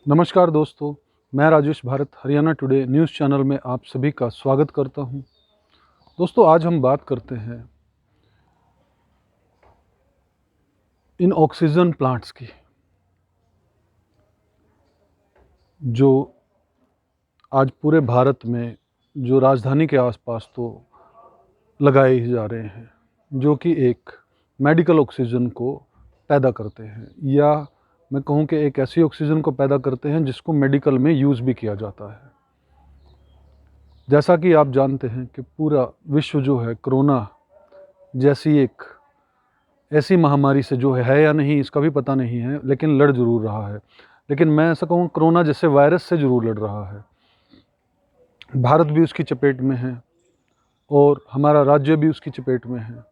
नमस्कार दोस्तों, मैं Rajesh Bharat Haryana today news channel में आप सभी का स्वागत करता हूं। दोस्तों, आज हम बात करते हैं इन ऑक्सीजन प्लांट्स की, जो आज पूरे भारत में जो राजधानी के आसपास तो लगाए ही जा रहे हैं, जो कि एक मेडिकल ऑक्सीजन को पैदा करते हैं, या मैं कहूं कि एक ऐसी ऑक्सीजन को पैदा करते हैं जिसको मेडिकल में यूज़ भी किया जाता है। जैसा कि आप जानते हैं कि पूरा विश्व जो है कोरोना जैसी एक ऐसी महामारी से जो है या नहीं इसका भी पता नहीं है, लेकिन लड़ ज़रूर रहा है। लेकिन मैं ऐसा कहूँ, कोरोना जैसे वायरस से ज़रूर लड़ रहा है। भारत भी उसकी चपेट में है और हमारा राज्य भी उसकी चपेट में है।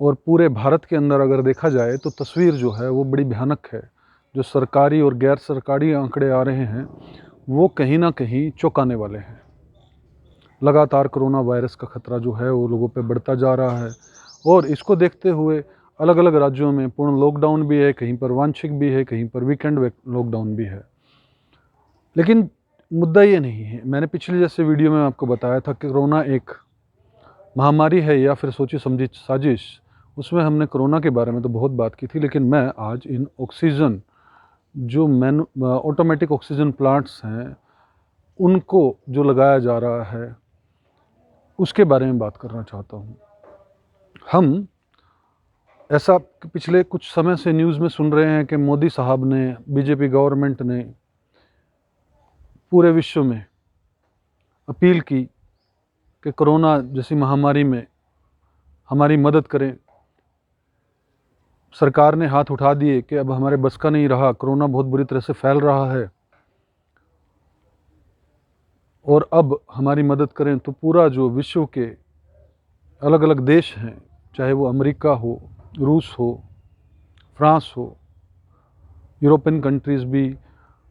और पूरे भारत के अंदर अगर देखा जाए तो तस्वीर जो है वो बड़ी भयानक है। जो सरकारी और गैर सरकारी आंकड़े आ रहे हैं वो कहीं ना कहीं चौंकाने वाले हैं। लगातार कोरोना वायरस का खतरा जो है वो लोगों पे बढ़ता जा रहा है, और इसको देखते हुए अलग अलग राज्यों में पूर्ण लॉकडाउन भी है, कहीं पर वांशिक भी है, कहीं पर वीकेंड लॉकडाउन भी है। लेकिन मुद्दा ये नहीं है। मैंने पिछले जैसे वीडियो में आपको बताया था कि कोरोना एक महामारी है या फिर सोची समझी साजिश। उसमें हमने कोरोना के बारे में तो बहुत बात की थी, लेकिन मैं आज इन ऑक्सीजन जो ऑटोमेटिक ऑक्सीजन प्लांट्स हैं उनको जो लगाया जा रहा है उसके बारे में बात करना चाहता हूँ। हम ऐसा पिछले कुछ समय से न्यूज़ में सुन रहे हैं कि मोदी साहब ने, बीजेपी गवर्नमेंट ने पूरे विश्व में अपील की कि कोरोना जैसी महामारी में हमारी मदद करें। सरकार ने हाथ उठा दिए कि अब हमारे बस का नहीं रहा, कोरोना बहुत बुरी तरह से फैल रहा है और अब हमारी मदद करें। तो पूरा जो विश्व के अलग अलग देश हैं, चाहे वो अमेरिका हो, रूस हो, फ्रांस हो, यूरोपियन कंट्रीज़ भी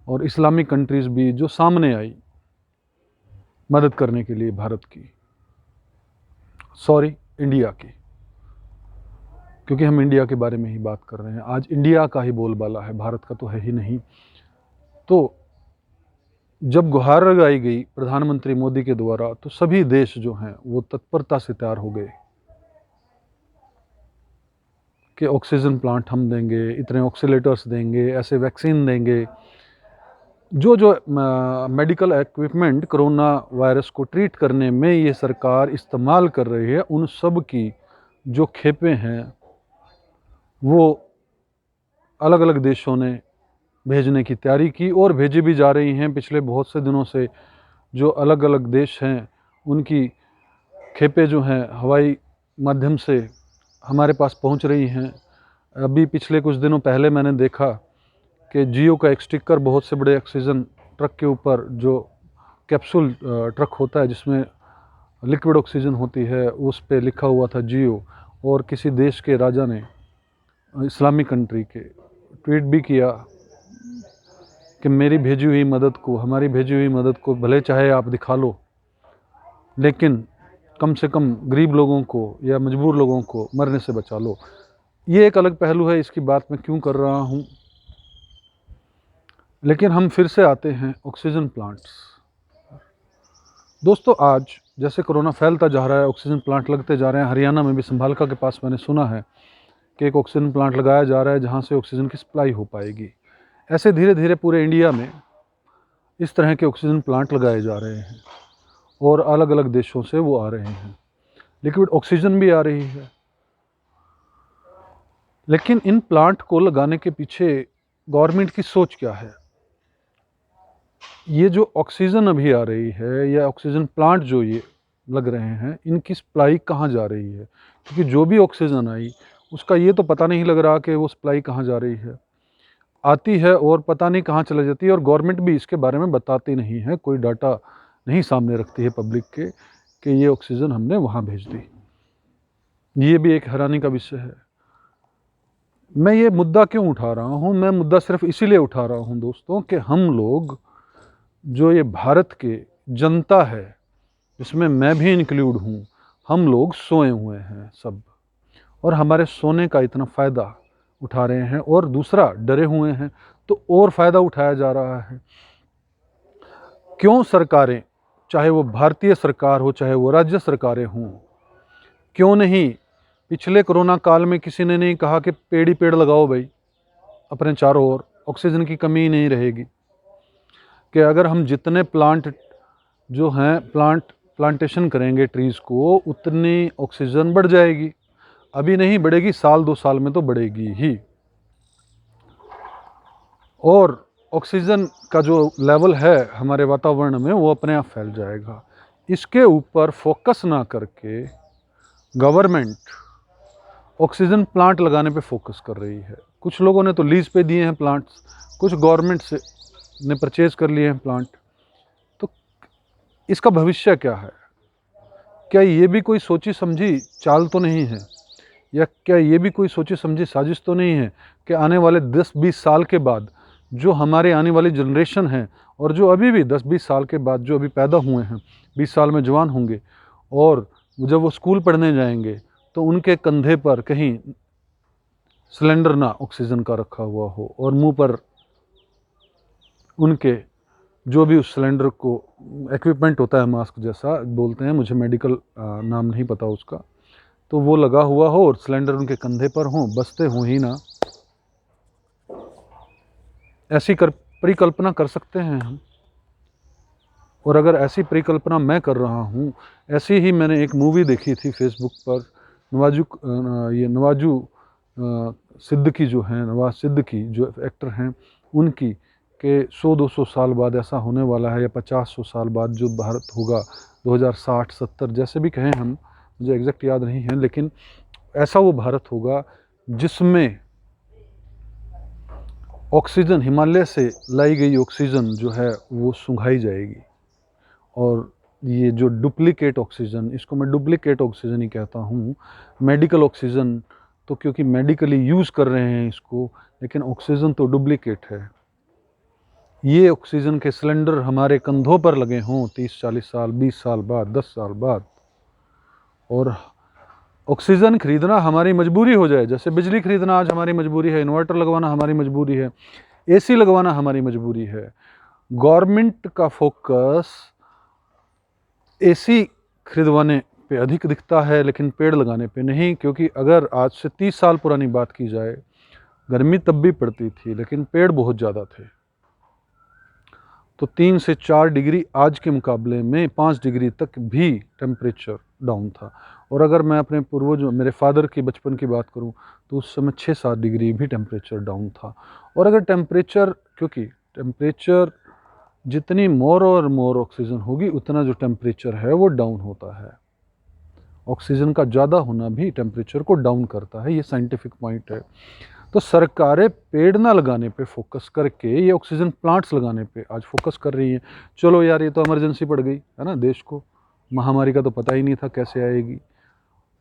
और इस्लामिक कंट्रीज़ भी, जो सामने आई मदद करने के लिए भारत की, इंडिया की, क्योंकि हम इंडिया के बारे में ही बात कर रहे हैं। आज इंडिया का ही बोलबाला है, भारत का तो है ही नहीं। तो जब गुहार लगाई गई प्रधानमंत्री मोदी के द्वारा, तो सभी देश जो हैं वो तत्परता से तैयार हो गए कि ऑक्सीजन प्लांट हम देंगे, इतने ऑक्सीलेटर्स देंगे, ऐसे वैक्सीन देंगे। जो जो मेडिकल इक्विपमेंट कोरोना वायरस को ट्रीट करने में ये सरकार इस्तेमाल कर रही है, उन सब की जो खेपें हैं वो अलग अलग देशों ने भेजने की तैयारी की और भेजी भी जा रही हैं। पिछले बहुत से दिनों से जो अलग अलग देश हैं उनकी खेपें जो हैं हवाई माध्यम से हमारे पास पहुंच रही हैं। अभी पिछले कुछ दिनों पहले मैंने देखा कि जियो का एक स्टिकर बहुत से बड़े ऑक्सीजन ट्रक के ऊपर, जो कैप्सूल ट्रक होता है जिसमें लिक्विड ऑक्सीजन होती है, उस पे लिखा हुआ था जियो। और किसी देश के राजा ने, इस्लामिक कंट्री के, ट्वीट भी किया कि मेरी भेजी हुई मदद को, हमारी भेजी हुई मदद को भले चाहे आप दिखा लो, लेकिन कम से कम गरीब लोगों को या मजबूर लोगों को मरने से बचा लो। ये एक अलग पहलू है, इसकी बात मैं क्यों कर रहा हूँ। लेकिन हम फिर से आते हैं ऑक्सीजन प्लांट्स। दोस्तों, आज जैसे कोरोना फैलता जा रहा है, ऑक्सीजन प्लांट लगते जा रहे हैं। हरियाणा में भी संभालका के पास मैंने सुना है कि एक ऑक्सीजन प्लांट लगाया जा रहा है जहाँ से ऑक्सीजन की सप्लाई हो पाएगी। ऐसे धीरे धीरे पूरे इंडिया में इस तरह के ऑक्सीजन प्लांट लगाए जा रहे हैं और अलग अलग देशों से वो आ रहे हैं। लिक्विड ऑक्सीजन भी आ रही है। लेकिन इन प्लांट को लगाने के पीछे गवर्नमेंट की सोच क्या है? ये जो ऑक्सीजन अभी आ रही है या ऑक्सीजन प्लांट जो ये लग रहे हैं, इनकी सप्लाई कहाँ जा रही है? क्योंकि जो भी ऑक्सीजन आई उसका ये तो पता नहीं लग रहा कि वो सप्लाई कहाँ जा रही है। आती है और पता नहीं कहाँ चली जाती है, और गवर्नमेंट भी इसके बारे में बताती नहीं है, कोई डाटा नहीं सामने रखती है पब्लिक के कि ये ऑक्सीजन हमने वहाँ भेज दी। ये भी एक हैरानी का विषय है। मैं ये मुद्दा क्यों उठा रहा हूँ? मैं मुद्दा सिर्फ इसीलिए उठा रहा हूँ दोस्तों कि हम लोग, जो ये भारत के जनता है, जिसमें मैं भी इंक्लूड हूँ, हम लोग सोए हुए हैं सब, और हमारे सोने का इतना फ़ायदा उठा रहे हैं और दूसरा डरे हुए हैं, तो और फ़ायदा उठाया जा रहा है। क्यों सरकारें, चाहे वो भारतीय सरकार हो चाहे वो राज्य सरकारें हों, क्यों नहीं पिछले कोरोना काल में किसी ने नहीं कहा कि पेड़ ही पेड़ लगाओ भाई अपने चारों ओर, ऑक्सीजन की कमी ही नहीं रहेगी। कि अगर हम जितने प्लांट जो हैं प्लांटेशन करेंगे ट्रीज़ को, उतनी ऑक्सीजन बढ़ जाएगी। अभी नहीं बढ़ेगी, साल 2 साल में तो बढ़ेगी ही। और ऑक्सीजन का जो लेवल है हमारे वातावरण में वो अपने आप फैल जाएगा। इसके ऊपर फोकस ना करके गवर्नमेंट ऑक्सीजन प्लांट लगाने पे फोकस कर रही है। कुछ लोगों ने तो लीज पे दिए हैं प्लांट्स, कुछ गवर्नमेंट से ने परचेज कर लिए हैं प्लांट। तो इसका भविष्य क्या है? क्या ये भी कोई सोची समझी चाल तो नहीं है, या क्या ये भी कोई सोची समझी साजिश तो नहीं है कि आने वाले 10-20 साल के बाद जो हमारे आने वाली जनरेशन है, और जो अभी भी 10-20 साल के बाद जो अभी पैदा हुए हैं, 20 साल में जवान होंगे, और जब वो स्कूल पढ़ने जाएंगे तो उनके कंधे पर कहीं सिलेंडर ना ऑक्सीजन का रखा हुआ हो, और मुंह पर उनके जो भी उस सिलेंडर को इक्विपमेंट होता है, मास्क जैसा बोलते हैं, मुझे मेडिकल नाम नहीं पता उसका, तो वो लगा हुआ हो और सिलेंडर उनके कंधे पर हो, बसते हों ही ना। ऐसी परिकल्पना कर सकते हैं हम। और अगर ऐसी परिकल्पना मैं कर रहा हूँ, ऐसी ही मैंने एक मूवी देखी थी फेसबुक पर, नवाजू सिद्दीकी जो हैं, नवाज सिद्दीकी जो एक्टर हैं, उनकी कि 100-200 साल बाद ऐसा होने वाला है, या 50-100 साल बाद जो भारत होगा 2060-70 जैसे भी कहें हम, मुझे एग्जैक्ट याद नहीं है, लेकिन ऐसा वो भारत होगा जिसमें ऑक्सीजन, हिमालय से लाई गई ऑक्सीजन जो है वो सुंघाई जाएगी। और ये जो डुप्लीकेट ऑक्सीजन, इसको मैं डुप्लीकेट ऑक्सीजन ही कहता हूँ। मेडिकल ऑक्सीजन तो क्योंकि मेडिकली यूज़ कर रहे हैं इसको, लेकिन ऑक्सीजन तो डुप्लीकेट है। ये ऑक्सीजन के सिलेंडर हमारे कंधों पर लगे हों 30-40 साल, 20 साल बाद, 10 साल बाद, और ऑक्सीजन खरीदना हमारी मजबूरी हो जाए। जैसे बिजली खरीदना आज हमारी मजबूरी है, इन्वर्टर लगवाना हमारी मजबूरी है, एसी लगवाना हमारी मजबूरी है। गवर्नमेंट का फोकस एसी खरीदवाने पे अधिक दिखता है, लेकिन पेड़ लगाने पे नहीं। क्योंकि अगर आज से 30 साल पुरानी बात की जाए, गर्मी तब भी पड़ती थी लेकिन पेड़ बहुत ज़्यादा थे, तो 3 से 4 डिग्री आज के मुकाबले में 5 डिग्री तक भी टेम्परेचर डाउन था। और अगर मैं अपने पूर्वजों, मेरे फादर की बचपन की बात करूं, तो उस समय 6-7 डिग्री भी टेम्परेचर डाउन था। और अगर टेम्परेचर, क्योंकि टेम्परेचर जितनी मोर और मोर ऑक्सीजन होगी, उतना जो टेम्परेचर है वो डाउन होता है। ऑक्सीजन का ज़्यादा होना भी टेम्परेचर को डाउन करता है, ये साइंटिफिक पॉइंट है। तो सरकारें पेड़ ना लगाने पे फोकस करके ये ऑक्सीजन प्लांट्स लगाने पे आज फोकस कर रही हैं। चलो यार, ये तो इमरजेंसी पड़ गई है ना देश को, महामारी का तो पता ही नहीं था कैसे आएगी।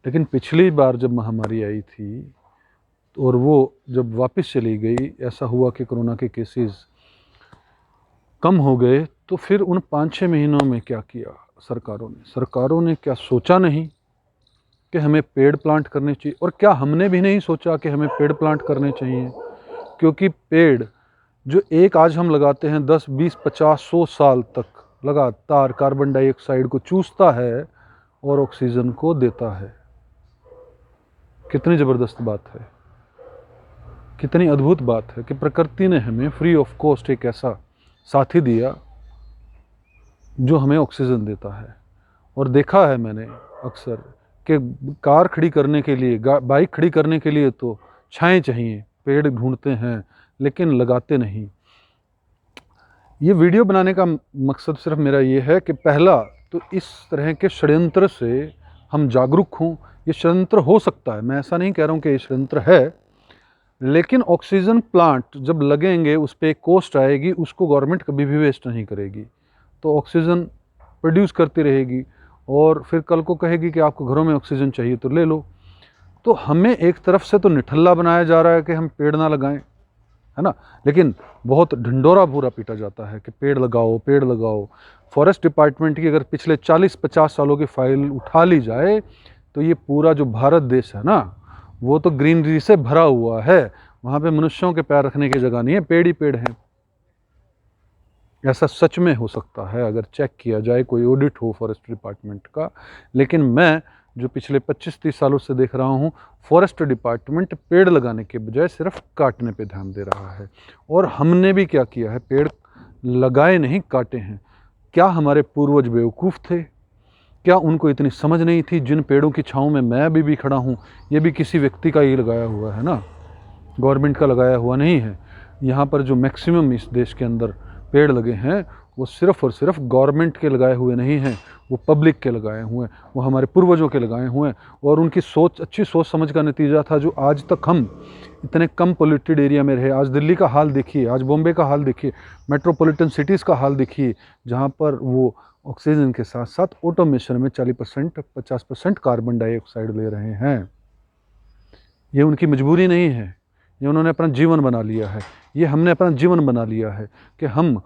लेकिन पिछली बार जब महामारी आई थी और वो जब वापस चली गई, ऐसा हुआ कि कोरोना के केसेस कम हो गए, तो फिर उन 5-6 महीनों में क्या किया सरकारों ने क्या सोचा नहीं कि हमें पेड़ प्लांट करने चाहिए? और क्या हमने भी नहीं सोचा कि हमें पेड़ प्लांट करने चाहिए? क्योंकि पेड़ जो एक आज हम लगाते हैं, 10, 20, 50, 100 साल तक लगातार कार्बन डाइऑक्साइड को चूसता है और ऑक्सीजन को देता है। कितनी ज़बरदस्त बात है, कितनी अद्भुत बात है कि प्रकृति ने हमें फ्री ऑफ कॉस्ट एक ऐसा साथी दिया जो हमें ऑक्सीजन देता है। और देखा है मैंने अक्सर कि कार खड़ी करने के लिए, बाइक खड़ी करने के लिए तो छाएं चाहिए, पेड़ ढूंढते हैं लेकिन लगाते नहीं। ये वीडियो बनाने का मकसद सिर्फ मेरा ये है कि पहला तो इस तरह के षड्यंत्र से हम जागरूक हों। ये षड्यंत्र हो सकता है, मैं ऐसा नहीं कह रहा हूँ कि ये षड्यंत्र है, लेकिन ऑक्सीजन प्लांट जब लगेंगे उस पर एक कॉस्ट आएगी, उसको गवर्नमेंट कभी भी वेस्ट नहीं करेगी। तो ऑक्सीजन प्रोड्यूस करती रहेगी और फिर कल को कहेगी कि आपको घरों में ऑक्सीजन चाहिए तो ले लो। तो हमें एक तरफ से तो निठल्ला बनाया जा रहा है कि हम पेड़ ना लगाएं, है ना, लेकिन बहुत ढिंडोरा पूरा पीटा जाता है कि पेड़ लगाओ, पेड़ लगाओ। फॉरेस्ट डिपार्टमेंट की अगर पिछले 40-50 सालों की फाइल उठा ली जाए, तो ये पूरा जो भारत देश है ना, वो तो ग्रीनरी से भरा हुआ है। वहाँ पे मनुष्यों के पैर रखने की जगह नहीं है, पेड़ ही पेड़ हैं। ऐसा सच में हो सकता है अगर चेक किया जाए, कोई ऑडिट हो फॉरेस्ट डिपार्टमेंट का। लेकिन मैं जो पिछले 25-30 सालों से देख रहा हूँ, फॉरेस्ट डिपार्टमेंट पेड़ लगाने के बजाय सिर्फ काटने पे ध्यान दे रहा है। और हमने भी क्या किया है, पेड़ लगाए नहीं, काटे हैं। क्या हमारे पूर्वज बेवकूफ़ थे? क्या उनको इतनी समझ नहीं थी? जिन पेड़ों की छाँव में मैं अभी भी खड़ा हूँ, ये भी किसी व्यक्ति का ही लगाया हुआ है ना, गवर्नमेंट का लगाया हुआ नहीं है। यहाँ पर जो मैक्सिमम इस देश के अंदर पेड़ लगे हैं, वो सिर्फ़ और सिर्फ गवर्नमेंट के लगाए हुए नहीं हैं, वो पब्लिक के लगाए हुए हैं, वो हमारे पूर्वजों के लगाए हुए हैं। और उनकी सोच, अच्छी सोच समझ का नतीजा था जो आज तक हम इतने कम पोल्यूटेड एरिया में रहे। आज दिल्ली का हाल देखिए, आज बॉम्बे का हाल देखिए, मेट्रोपॉलिटन सिटीज़ का हाल देखिए, जहाँ पर वो ऑक्सीजन के साथ साथ ऑटोमेशन में 40% 50% कार्बन डाइऑक्साइड ले रहे हैं। ये उनकी मजबूरी नहीं है, ये उन्होंने अपना जीवन बना लिया है। ये हमने अपना जीवन बना लिया है कि हम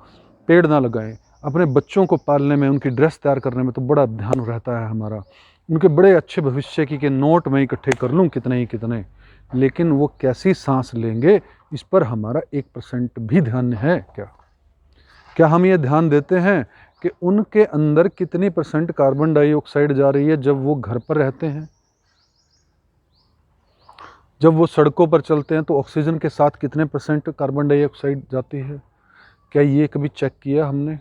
पेड़ ना लगाएं। अपने बच्चों को पालने में, उनकी ड्रेस तैयार करने में तो बड़ा ध्यान रहता है हमारा, उनके बड़े अच्छे भविष्य की, कि नोट मैं इकट्ठे कर लूँ कितने ही कितने, लेकिन वो कैसी सांस लेंगे इस पर हमारा 1% भी ध्यान है क्या हम ये ध्यान देते हैं कि उनके अंदर कितनी % कार्बन डाइऑक्साइड जा रही है जब वो घर पर रहते हैं? जब वो सड़कों पर चलते हैं तो ऑक्सीजन के साथ कितने % कार्बन डाइऑक्साइड जाती है? क्या ये कभी चेक किया हमने?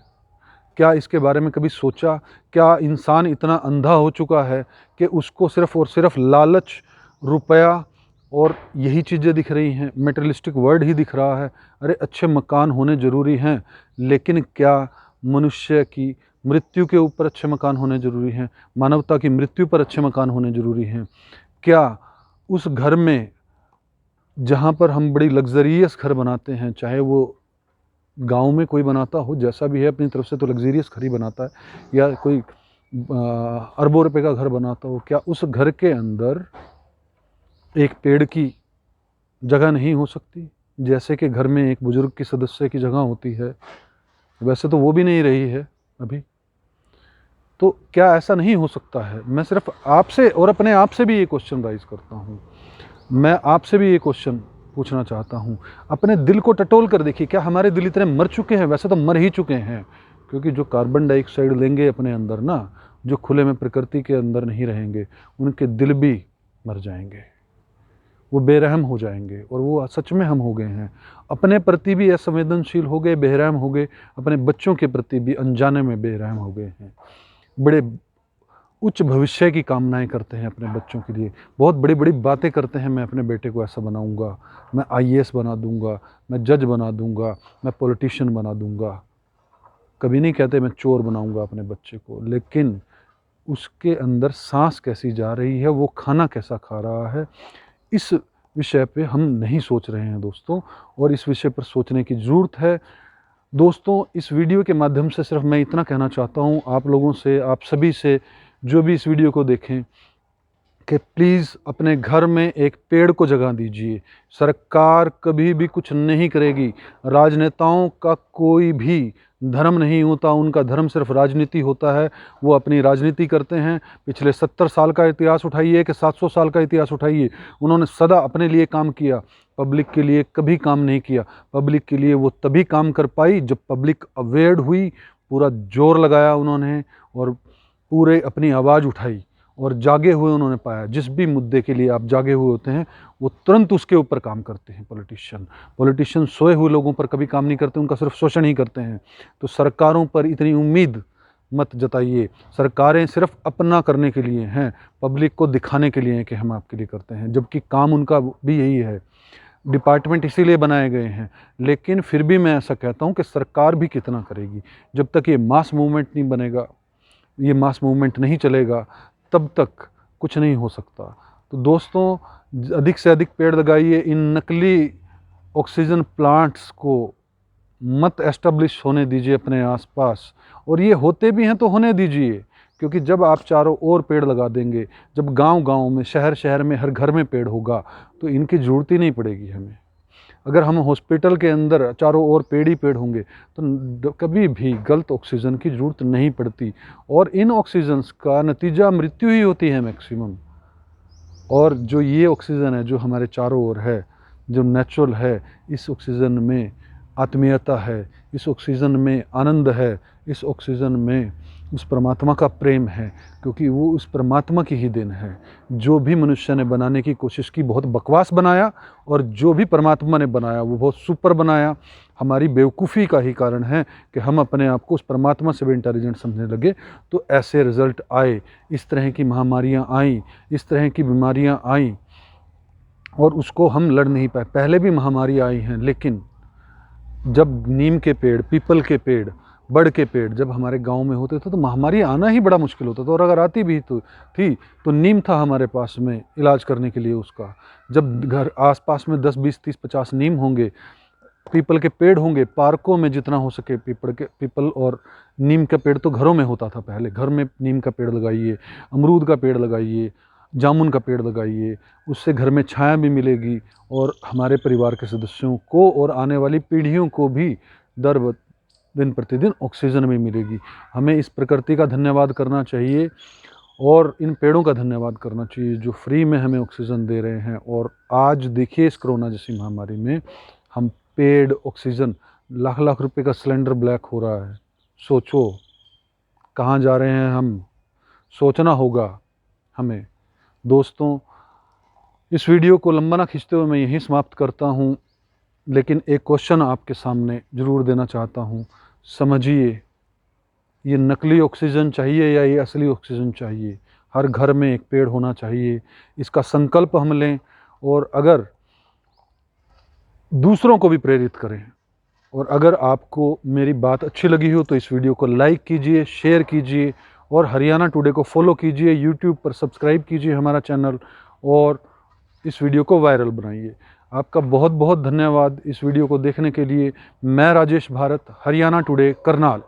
क्या इसके बारे में कभी सोचा? क्या इंसान इतना अंधा हो चुका है कि उसको सिर्फ़ और सिर्फ लालच, रुपया और यही चीज़ें दिख रही हैं, मटेरियलिस्टिक वर्ल्ड ही दिख रहा है? अरे अच्छे मकान होने ज़रूरी हैं, लेकिन क्या मनुष्य की मृत्यु के ऊपर अच्छे मकान होने ज़रूरी हैं? मानवता की मृत्यु पर अच्छे मकान होने ज़रूरी हैं? क्या उस घर में, जहाँ पर हम बड़ी लग्ज़रियस घर बनाते हैं, चाहे वो गाँव में कोई बनाता हो, जैसा भी है अपनी तरफ से तो लग्ज़रियस घर ही बनाता है, या कोई अरबों रुपए का घर बनाता हो, क्या उस घर के अंदर एक पेड़ की जगह नहीं हो सकती? जैसे कि घर में एक बुज़ुर्ग की सदस्य की जगह होती है, वैसे तो वो भी नहीं रही है अभी। तो क्या ऐसा नहीं हो सकता है? मैं सिर्फ़ आपसे और अपने आप से भी ये क्वेश्चन राइज़ करता हूँ। मैं आपसे भी ये क्वेश्चन पूछना चाहता हूँ, अपने दिल को टटोल कर देखिए, क्या हमारे दिल इतने मर चुके हैं? वैसे तो मर ही चुके हैं, क्योंकि जो कार्बन डाइऑक्साइड लेंगे अपने अंदर ना, जो खुले में प्रकृति के अंदर नहीं रहेंगे, उनके दिल भी मर जाएंगे, वो बेरहम हो जाएंगे। और वो सच में हम हो गए हैं, अपने प्रति भी असंवेदनशील हो गए, बेरहम हो गए, अपने बच्चों के प्रति भी अनजाने में बेरहम हो गए हैं। बड़े उच्च भविष्य की कामनाएं करते हैं अपने बच्चों के लिए, बहुत बड़ी बड़ी बातें करते हैं, मैं अपने बेटे को ऐसा बनाऊंगा, मैं आईएएस बना दूंगा, मैं जज बना दूंगा, मैं पॉलिटिशियन बना दूंगा। कभी नहीं कहते मैं चोर बनाऊंगा अपने बच्चे को, लेकिन उसके अंदर सांस कैसी जा रही है, वो खाना कैसा खा रहा है, इस विषय पे हम नहीं सोच रहे हैं दोस्तों, और इस विषय पर सोचने की ज़रूरत है। दोस्तों, इस वीडियो के माध्यम से सिर्फ मैं इतना कहना चाहता हूँ आप लोगों से, आप सभी से, जो भी इस वीडियो को देखें, कि प्लीज़ अपने घर में एक पेड़ को जगह दीजिए। सरकार कभी भी कुछ नहीं करेगी, राजनेताओं का कोई भी धर्म नहीं होता, उनका धर्म सिर्फ राजनीति होता है। वो अपनी राजनीति करते हैं। पिछले 70 साल का इतिहास उठाइए कि 700 साल का इतिहास उठाइए, उन्होंने सदा अपने लिए काम किया, पब्लिक के लिए कभी काम नहीं किया। पब्लिक के लिए वो तभी काम कर पाई जब पब्लिक अवेयर हुई, पूरा जोर लगाया उन्होंने और पूरे अपनी आवाज़ उठाई और जागे हुए उन्होंने पाया। जिस भी मुद्दे के लिए आप जागे हुए होते हैं, वो तुरंत उसके ऊपर काम करते हैं। पॉलिटिशियन सोए हुए लोगों पर कभी काम नहीं करते, उनका सिर्फ शोषण ही करते हैं। तो सरकारों पर इतनी उम्मीद मत जताइए। सरकारें सिर्फ अपना करने के लिए हैं, पब्लिक को दिखाने के लिए हैं कि हम आपके लिए करते हैं, जबकि काम उनका भी यही है। डिपार्टमेंट इसीलिए बनाए गए हैं। लेकिन फिर भी मैं ऐसा कहता हूँ कि सरकार भी कितना करेगी, जब तक ये मास मूवमेंट नहीं बनेगा, ये मास मूवमेंट नहीं चलेगा, तब तक कुछ नहीं हो सकता। तो दोस्तों, अधिक से अधिक पेड़ लगाइए। इन नकली ऑक्सीजन प्लांट्स को मत एस्टेब्लिश होने दीजिए अपने आसपास, और ये होते भी हैं तो होने दीजिए, क्योंकि जब आप चारों ओर पेड़ लगा देंगे, जब गांव-गांव में, शहर-शहर में, हर घर में पेड़ होगा, तो इनकी ज़रूरत ही नहीं पड़ेगी हमें। अगर हम हॉस्पिटल के अंदर चारों ओर पेड़ ही पेड़ होंगे तो कभी भी गलत ऑक्सीजन की ज़रूरत नहीं पड़ती, और इन ऑक्सीजन्स का नतीजा मृत्यु ही होती है मैक्सिमम। और जो ये ऑक्सीजन है जो हमारे चारों ओर है, जो नेचुरल है, इस ऑक्सीजन में आत्मीयता है, इस ऑक्सीजन में आनंद है, इस ऑक्सीजन में उस परमात्मा का प्रेम है, क्योंकि वो उस परमात्मा की ही देन है। जो भी मनुष्य ने बनाने की कोशिश की बहुत बकवास बनाया, और जो भी परमात्मा ने बनाया वो बहुत सुपर बनाया। हमारी बेवकूफ़ी का ही कारण है कि हम अपने आप को उस परमात्मा से भी इंटेलिजेंट समझने लगे, तो ऐसे रिज़ल्ट आए, इस तरह की महामारियाँ आईं, इस तरह की बीमारियाँ आईं, और उसको हम लड़ नहीं पाए। पहले भी महामारी आई हैं, लेकिन जब नीम के पेड़, पीपल के पेड़, बड़ के पेड़ जब हमारे गांव में होते थे तो महामारी आना ही बड़ा मुश्किल होता था, और अगर आती भी तो नीम था हमारे पास में इलाज करने के लिए उसका। जब घर आसपास में 10, 20, 30, 50 नीम होंगे, पीपल के पेड़ होंगे, पार्कों में जितना हो सके पीपल और नीम का पेड़ तो घरों में होता था पहले। घर में नीम का पेड़ लगाइए, अमरूद का पेड़ लगाइए, जामुन का पेड़ लगाइए, उससे घर में छाया भी मिलेगी, और हमारे परिवार के सदस्यों को और आने वाली पीढ़ियों को भी दिन प्रतिदिन ऑक्सीजन भी मिलेगी। हमें इस प्रकृति का धन्यवाद करना चाहिए, और इन पेड़ों का धन्यवाद करना चाहिए जो फ्री में हमें ऑक्सीजन दे रहे हैं। और आज देखिए, इस कोरोना जैसी महामारी में हम पेड ऑक्सीजन, लाख लाख रुपए का सिलेंडर ब्लैक हो रहा है। सोचो कहाँ जा रहे हैं हम, सोचना होगा हमें। दोस्तों, इस वीडियो को लंबा ना खींचते हुए मैं यहीं समाप्त करता हूँ, लेकिन एक क्वेश्चन आपके सामने ज़रूर देना चाहता हूँ। समझिए, ये नकली ऑक्सीजन चाहिए या ये असली ऑक्सीजन चाहिए? हर घर में एक पेड़ होना चाहिए, इसका संकल्प हम लें, और अगर दूसरों को भी प्रेरित करें। और अगर आपको मेरी बात अच्छी लगी हो तो इस वीडियो को लाइक कीजिए, शेयर कीजिए, और हरियाणा टुडे को फॉलो कीजिए, यूट्यूब पर सब्सक्राइब कीजिए हमारा चैनल, और इस वीडियो को वायरल बनाइए। आपका बहुत बहुत धन्यवाद इस वीडियो को देखने के लिए। मैं राजेश भारत, हरियाणा टुडे, करनाल।